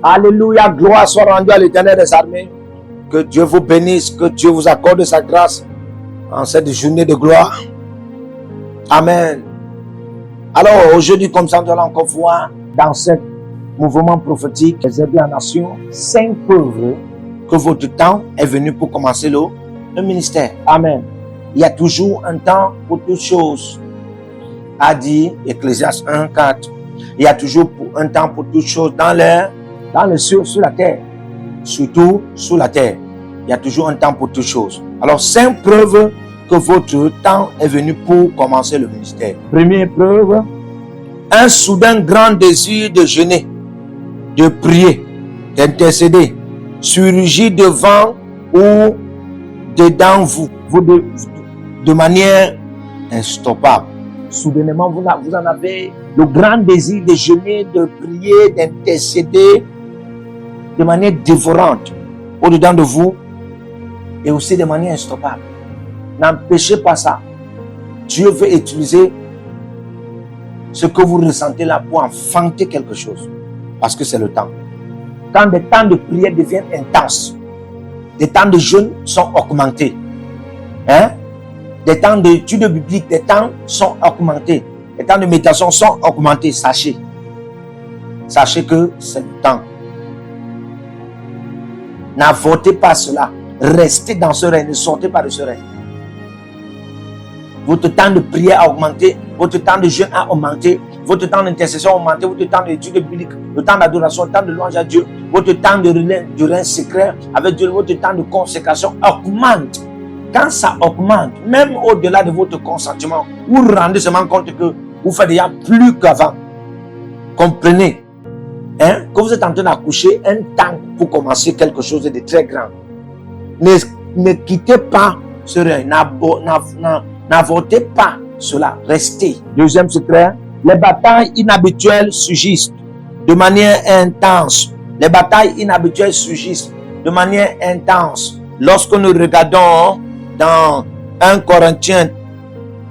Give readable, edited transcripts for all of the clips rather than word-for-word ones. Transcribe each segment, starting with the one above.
Alléluia, gloire soit rendue à l'Éternel des armées. Que Dieu vous bénisse, que Dieu vous accorde sa grâce en cette journée de gloire. Amen. Alors aujourd'hui, comme ça, nous allons encore voir dans ce mouvement prophétique, les aider en nation, 5 preuves que votre temps est venu pour commencer le ministère. Amen. Il y a toujours un temps pour toutes choses, a dit Ecclésiaste 1:4. Il y a toujours un temps pour toutes choses dans le ciel, sur la terre. Surtout sur la terre. Il y a toujours un temps pour toutes choses. Alors, 5 preuves que votre temps est venu pour commencer le ministère. Première preuve, un soudain grand désir de jeûner, de prier, d'intercéder, surgit devant ou dedans vous de manière instoppable. Soudainement, vous en avez le grand désir de jeûner, de prier, d'intercéder de manière dévorante au-dedans de vous et aussi de manière instoppable. N'empêchez pas ça. Dieu veut utiliser ce que vous ressentez là pour enfanter quelque chose. Parce que c'est le temps. Quand des temps de prière deviennent intenses, des temps de jeûne sont augmentés. Des temps d'études bibliques, des temps sont augmentés. Les temps de méditation sont augmentés. Sachez que c'est le temps. N'avortez pas cela. Restez dans ce règne. Ne sortez pas de ce règne. Votre temps de prière a augmenté. Votre temps de jeûne a augmenté. Votre temps d'intercession a augmenté. Votre temps d'étude biblique, le temps d'adoration, le temps de louange à Dieu. Votre temps de règne secret avec Dieu. Votre temps de consécration augmente. Quand ça augmente, même au-delà de votre consentement, vous vous rendez seulement compte que vous faites déjà plus qu'avant. Comprenez que vous êtes en train d'accoucher un temps pour commencer quelque chose de très grand. Ne quittez pas ce règne. N'avortez pas cela. Restez. Deuxième secret, les batailles inhabituelles surgissent de manière intense. Les batailles inhabituelles surgissent de manière intense. Lorsque nous regardons dans 1 Corinthiens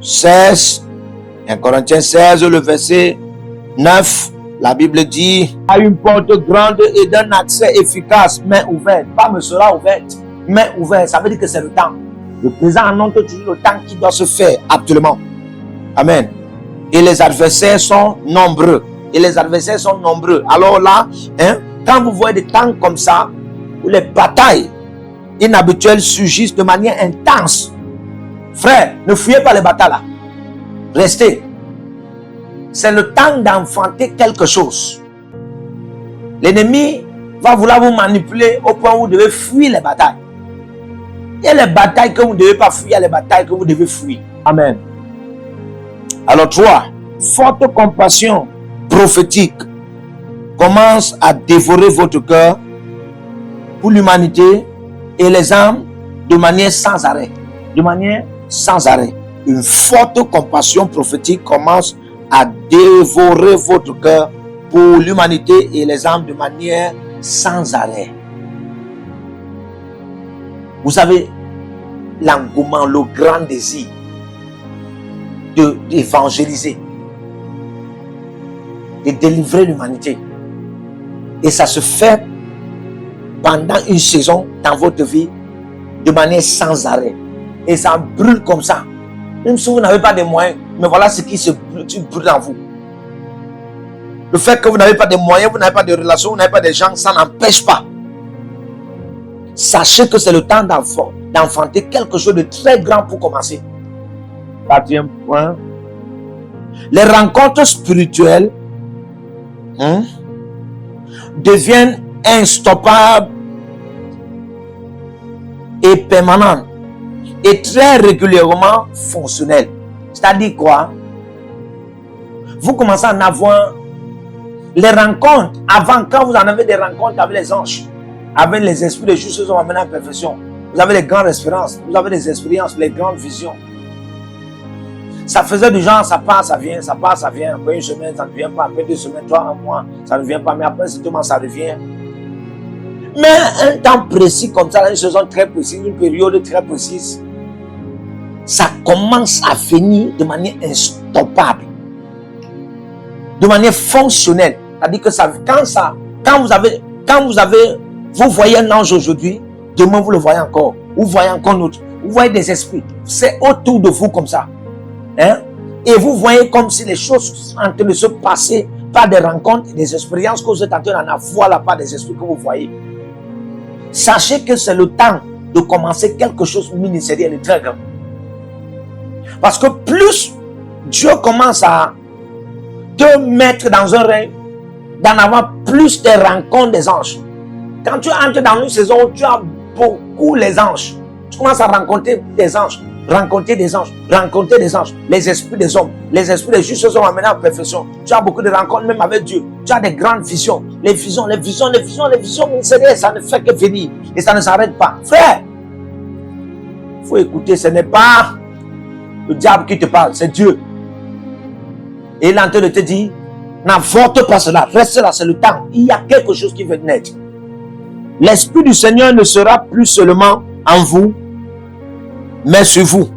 16, le verset 9, la Bible dit: à une porte grande et d'un accès efficace, main ouverte. Pas me sera ouverte, main ouverte. Ça veut dire que c'est le temps. Le présent annonce toujours le temps qui doit se faire actuellement. Amen. Et les adversaires sont nombreux. Alors là, quand vous voyez des temps comme ça, où les batailles inhabituelles surgissent de manière intense, frère, ne fuyez pas les batailles là. Restez. C'est le temps d'enfanter quelque chose. L'ennemi va vouloir vous manipuler au point où vous devez fuir les batailles. Il y a les batailles que vous ne devez pas fuir, il y a les batailles que vous devez fuir. Amen. Alors 3, forte compassion prophétique commence à dévorer votre cœur pour l'humanité et les âmes de manière sans arrêt. Une forte compassion prophétique commence à dévorer votre cœur pour l'humanité et les âmes de manière sans arrêt. Vous savez, l'engouement, le grand désir d'évangéliser, de délivrer l'humanité. Et ça se fait pendant une saison dans votre vie de manière sans arrêt. Et ça brûle comme ça. Même si vous n'avez pas de moyens, mais voilà ce qui se brûle en vous. Le fait que vous n'avez pas de moyens, vous n'avez pas de relations, vous n'avez pas de gens, ça n'empêche pas. Sachez que c'est le temps d'enfanter quelque chose de très grand pour commencer. 4e point. Les rencontres spirituelles deviennent instoppables et permanentes et très régulièrement fonctionnelles. C'est-à-dire quoi? Vous commencez à en avoir les rencontres. Avant, quand vous en avez des rencontres avec les anges, avec les esprits de justes sont amenés à la perfection, vous avez les grandes espérances, vous avez les expériences, les grandes visions. Ça faisait du genre, ça part, ça vient, ça part, ça vient. Après une semaine, ça ne vient pas. Après 2 semaines, 3 mois, ça ne vient pas. Mais après, c'est tout le monde, ça revient. Mais un temps précis comme ça, une saison très précise, une période très précise, ça commence à venir de manière instoppable, de manière fonctionnelle. C'est-à-dire que ça, quand vous avez Quand vous voyez un ange aujourd'hui, demain vous le voyez encore. Vous voyez encore l'autre. Vous voyez des esprits. C'est autour de vous comme ça. Hein? Et vous voyez comme si les choses sont en train de se passer par des rencontres et des expériences que vous êtes en train d'en avoir là, par des esprits que vous voyez. Sachez que c'est le temps de commencer quelque chose de ministériel et très grand. Parce que plus Dieu commence à te mettre dans un règne, d'en avoir plus de rencontres des anges. Quand tu entres dans une saison où tu as beaucoup les anges, tu commences à rencontrer des anges, les esprits des hommes, les esprits des justes sont amenés en perfection. Tu as beaucoup de rencontres même avec Dieu. Tu as des grandes visions. Les visions ministérielles, ça ne fait que venir et ça ne s'arrête pas. Frère, il faut écouter, ce n'est pas le diable qui te parle, c'est Dieu. Et il est en train de te dire, n'avorte pas cela, reste là, c'est le temps. Il y a quelque chose qui veut naître. L'Esprit du Seigneur ne sera plus seulement en vous, mais sur vous.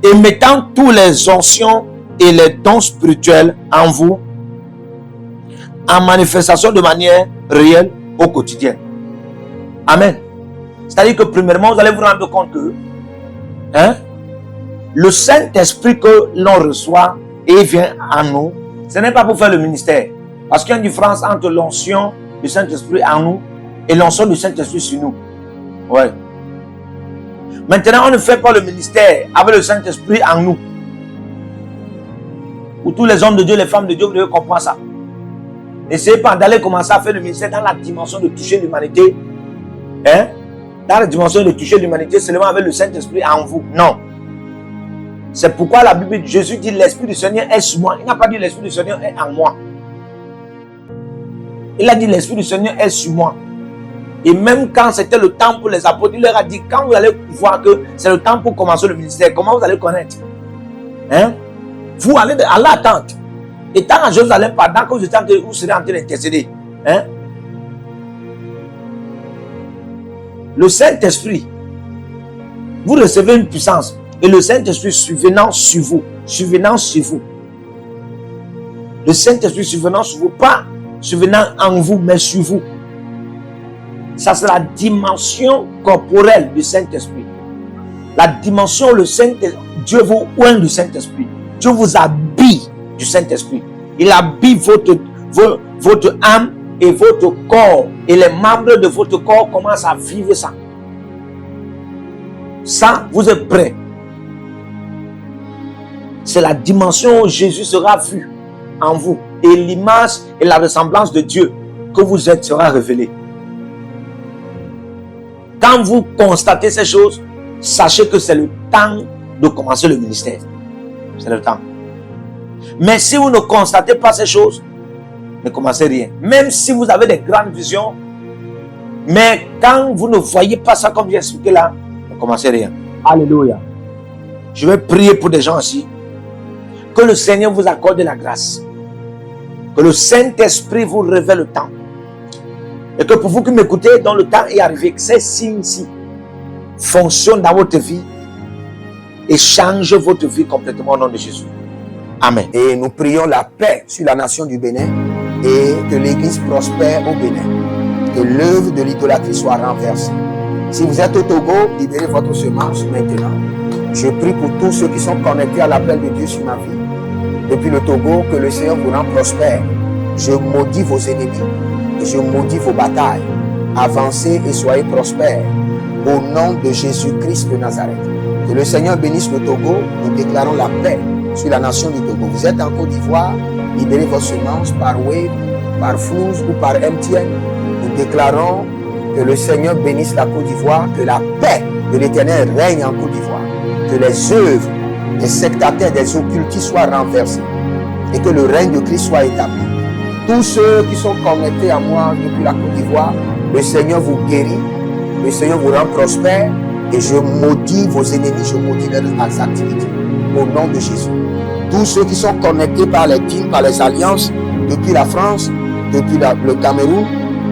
Et mettant tous les onction et les dons spirituels en vous, en manifestation de manière réelle au quotidien. Amen. C'est-à-dire que premièrement, vous allez vous rendre compte que le Saint-Esprit que l'on reçoit et vient en nous, ce n'est pas pour faire le ministère. Parce qu'il y a une différence entre l'onction du Saint-Esprit en nous et l'onction du Saint-Esprit sur nous. Ouais. Maintenant, on ne fait pas le ministère avec le Saint-Esprit en nous. Pour tous les hommes de Dieu, les femmes de Dieu, vous devez comprendre ça. N'essayez pas d'aller commencer à faire le ministère dans la dimension de toucher l'humanité. Dans la dimension de toucher l'humanité seulement avec le Saint-Esprit en vous. Non. C'est pourquoi la Bible, Jésus dit l'Esprit du Seigneur est sur moi. Il n'a pas dit l'Esprit du Seigneur est en moi. Il a dit l'Esprit du Seigneur est sur moi. Et même quand c'était le temps pour les apôtres, il leur a dit, quand vous allez voir que c'est le temps pour commencer le ministère, comment vous allez connaître? Vous allez à l'attente. Et tant à Jérusalem, pendant que vous serez en train d'intercéder, le Saint-Esprit, vous recevez une puissance. Et le Saint-Esprit survenant sur vous. Le Saint-Esprit survenant sur vous, pas survenant en vous, mais sur vous. Ça, c'est la dimension corporelle du Saint-Esprit. La dimension, le Saint-Esprit, Dieu vous oint du Saint-Esprit. Dieu vous habille du Saint-Esprit. Il habille votre âme et votre corps. Et les membres de votre corps commencent à vivre ça. Ça, vous êtes prêts. C'est la dimension où Jésus sera vu en vous. Et l'image et la ressemblance de Dieu que vous êtes sera révélée. Quand vous constatez ces choses, sachez que c'est le temps de commencer le ministère. C'est le temps. Mais si vous ne constatez pas ces choses, ne commencez rien. Même si vous avez des grandes visions, mais quand vous ne voyez pas ça comme j'ai expliqué là, ne commencez rien. Alléluia. Je vais prier pour des gens ici. Que le Seigneur vous accorde la grâce. Que le Saint-Esprit vous révèle le temps. Et que pour vous qui m'écoutez, dans le temps est arrivé, que ces signes-ci fonctionnent dans votre vie et changent votre vie complètement au nom de Jésus. Amen. Et nous prions la paix sur la nation du Bénin et que l'Église prospère au Bénin. Que l'œuvre de l'idolâtrie soit renversée. Si vous êtes au Togo, libérez votre semence maintenant. Je prie pour tous ceux qui sont connectés à l'appel de Dieu sur ma vie. Depuis le Togo, que le Seigneur vous rend prospère. Je maudis vos ennemis et je maudis vos batailles. Avancez et soyez prospères. Au nom de Jésus-Christ de Nazareth. Que le Seigneur bénisse le Togo. Nous déclarons la paix sur la nation du Togo. Vous êtes en Côte d'Ivoire, libérez vos semences par Wave, par Flouze ou par MTN. Nous déclarons que le Seigneur bénisse la Côte d'Ivoire, que la paix de l'Éternel règne en Côte d'Ivoire, que les œuvres des sectataires, des occultistes soient renversées et que le règne de Christ soit établi. Tous ceux qui sont connectés à moi depuis la Côte d'Ivoire, le Seigneur vous guérit, le Seigneur vous rend prospère et je maudis vos ennemis, je maudis leurs activités. Au nom de Jésus. Tous ceux qui sont connectés par les teams, par les alliances, depuis la France, depuis le Cameroun,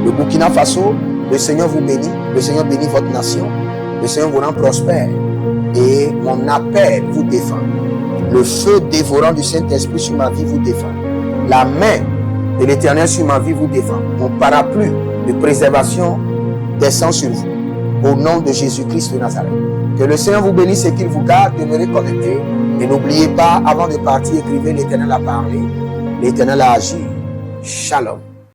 le Burkina Faso, le Seigneur vous bénit, le Seigneur bénit votre nation, le Seigneur vous rend prospère et mon appel vous défend. Le feu dévorant du Saint-Esprit sur ma vie vous défend. La main Et l'Éternel sur ma vie vous défend. Mon parapluie de préservation descend sur vous. Au nom de Jésus-Christ de Nazareth. Que le Seigneur vous bénisse et qu'il vous garde. Demeurez connectés. Et n'oubliez pas, avant de partir, écrivez: l'Éternel a parlé. L'Éternel a agi. Shalom.